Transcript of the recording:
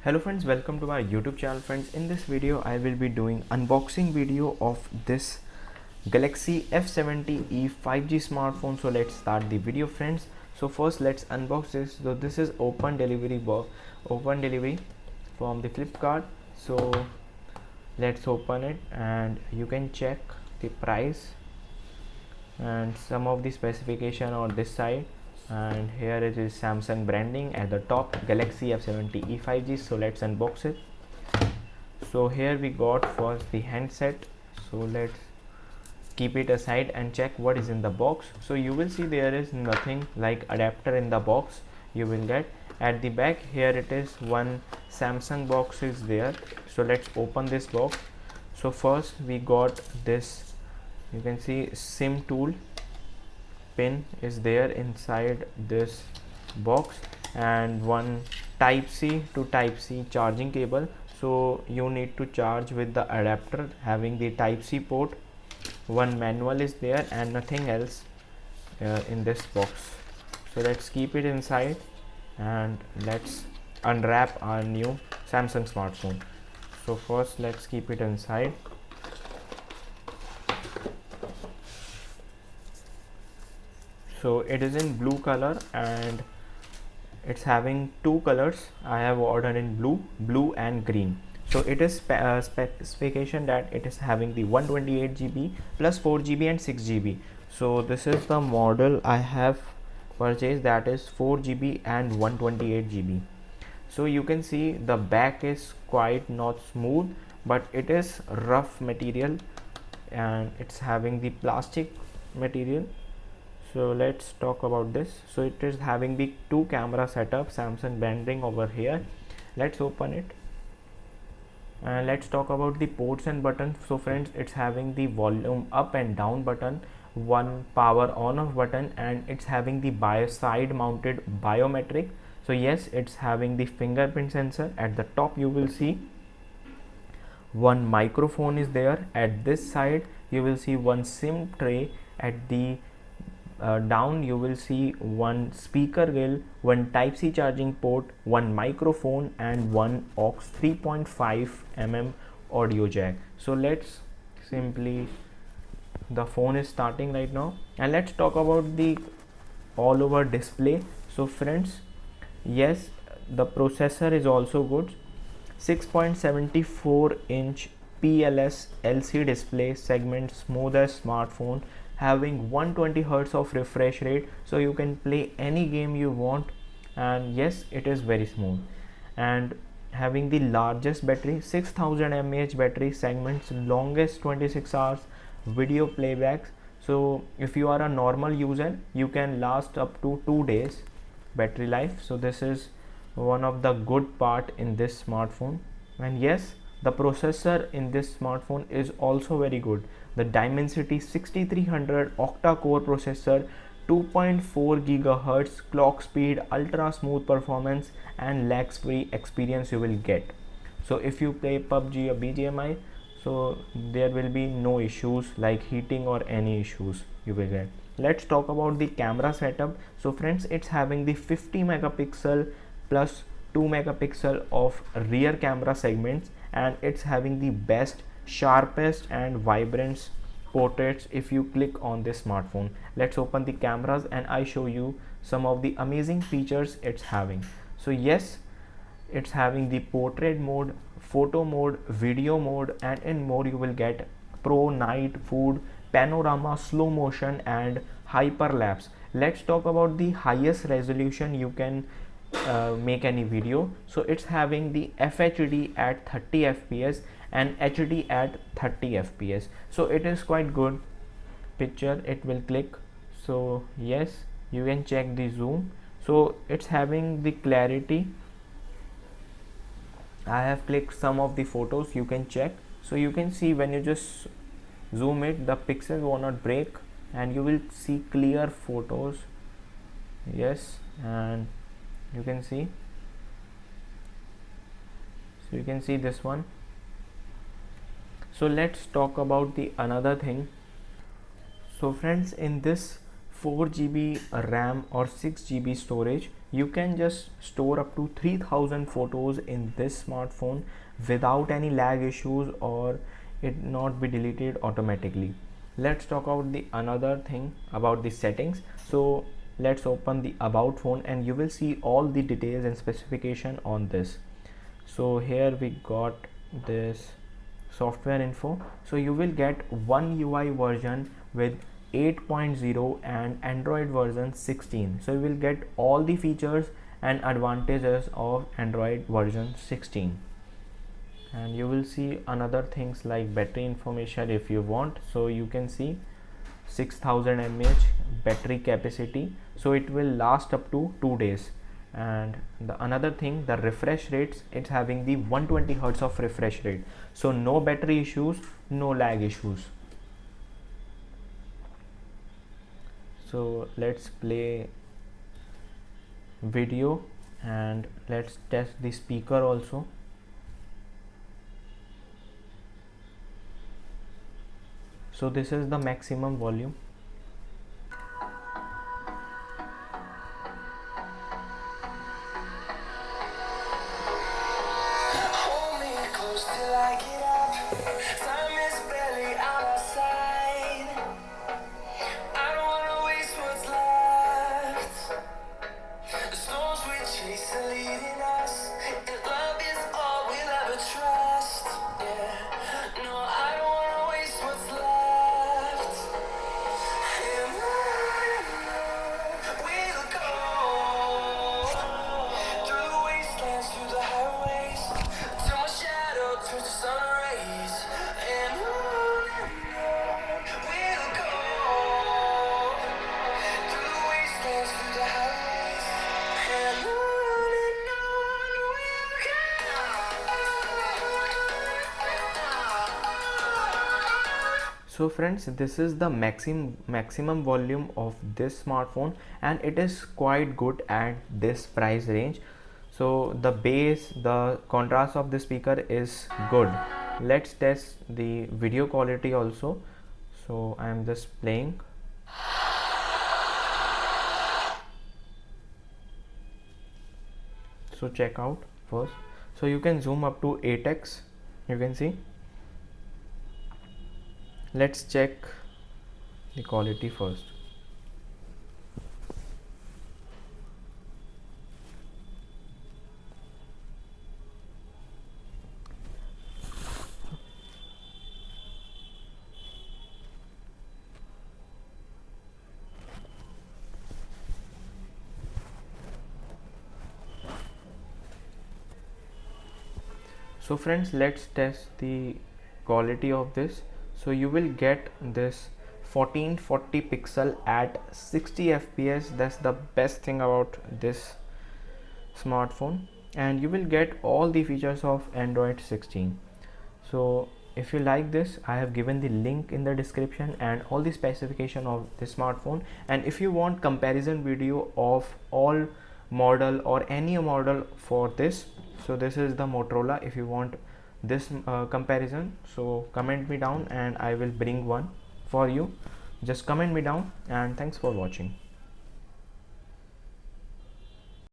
Hello friends, welcome to my YouTube channel. Friends, in this video I will be doing unboxing video of this Galaxy F70e 5G smartphone. So let's start the video friends. So first let's unbox this. So this is open delivery from the Flipkart. So let's open it and you can check the price and some of the specification on this side. And here it is Samsung branding at the top, Galaxy F70e 5G. So let's unbox it. So here we got first the handset. So let's keep it aside and check what is in the box. So you will see there is nothing like adapter in the box. You will get at the back here it is one Samsung box is there. So let's open this box. So first we got this, you can see SIM tool pin is there inside this box and one type C to type C charging cable. So you need to charge with the adapter having the type C port. One manual is there and nothing else in this box. So let's keep it inside and let's unwrap our new Samsung smartphone. So first let's keep it inside. So it is in blue color and it's having two colors. I have ordered in blue and green. So it is specification that it is having the 128 GB plus 4 GB and 6 GB. So this is the model I have purchased, that is 4 GB and 128 GB. So you can see the back is quite not smooth, but it is rough material and it's having the plastic material. So let's talk about this. So it is having the two camera setup, Samsung branding over here. Let's open it and let's talk about the ports and buttons. So friends, it's having the volume up and down button, one power on off button, and it's having the side mounted biometric. So yes, it's having the fingerprint sensor. At the top you will see one microphone is there. At this side you will see one SIM tray. At the down you will see one speaker grill, one type C charging port, one microphone and one aux 3.5 mm audio jack. So let's simply, the phone is starting right now and let's talk about the all over display. So friends, yes, the processor is also good. 6.74 inch PLS LCD display segment, smoothest smartphone, having 120 Hz of refresh rate, so you can play any game you want. And yes, it is very smooth and having the largest battery, 6000 mAh battery segments, longest 26 hours video playbacks. So if you are a normal user, you can last up to 2 days battery life. So this is one of the good part in this smartphone. And yes, the processor in this smartphone is also very good. The Dimensity 6300 octa-core processor, 2.4 GHz clock speed, ultra smooth performance and lags free experience you will get. So if you play PUBG or BGMI, so there will be no issues like heating or any issues you will get. Let's talk about the camera setup. So friends, it's having the 50 megapixel plus 2 megapixel of rear camera segments, and it's having the best, sharpest and vibrant portraits if you click on this smartphone. Let's open the cameras and I show you some of the amazing features it's having. So yes, it's having the portrait mode, photo mode, video mode, and in more you will get pro, night, food, panorama, slow motion and hyperlapse. Let's talk about the highest resolution you can make any video. So it's having the FHD at 30 fps and HD at 30 fps. So it is quite good picture it will click. So yes, you can check the zoom. So it's having the clarity. I have clicked some of the photos, you can check. So you can see when you just zoom it, the pixels will not break and you will see clear photos. Yes, and you can see, so you can see this one. So let's talk about the another thing. So friends, in this 4 GB RAM or 6 GB storage, You can just store up to 3000 photos in this smartphone without any lag issues or it not be deleted automatically. Let's talk about the another thing about the settings. So let's open the about phone and you will see all the details and specification on this. So here we got this software info. So you will get one UI version with 8.0 and Android version 16. So you will get all the features and advantages of Android version 16. And you will see another things like battery information if you want. So you can see 6000 mAh battery capacity, so it will last up to 2 days. And the another thing, the refresh rates, it's having the 120 hertz of refresh rate, so no battery issues, no lag issues. So let's play video and let's test the speaker also. So this is the maximum volume. So friends, this is the maximum volume of this smartphone and it is quite good at this price range. So the bass, the contrast of the speaker is good. Let's test the video quality also. So I am just playing. So check out first. So you can zoom up to 8x, you can see. Let's check the quality first. So friends, let's test the quality of this. So you will get this 1440 pixel at 60 fps. That's the best thing about this smartphone, and you will get all the features of Android 16. So if you like this, I have given the link in the description and all the specification of the smartphone. And if you want comparison video of all model or any model for this, so this is the Motorola. If you want this comparison, so comment me down and I will bring one for you. Just comment me down, and thanks for watching.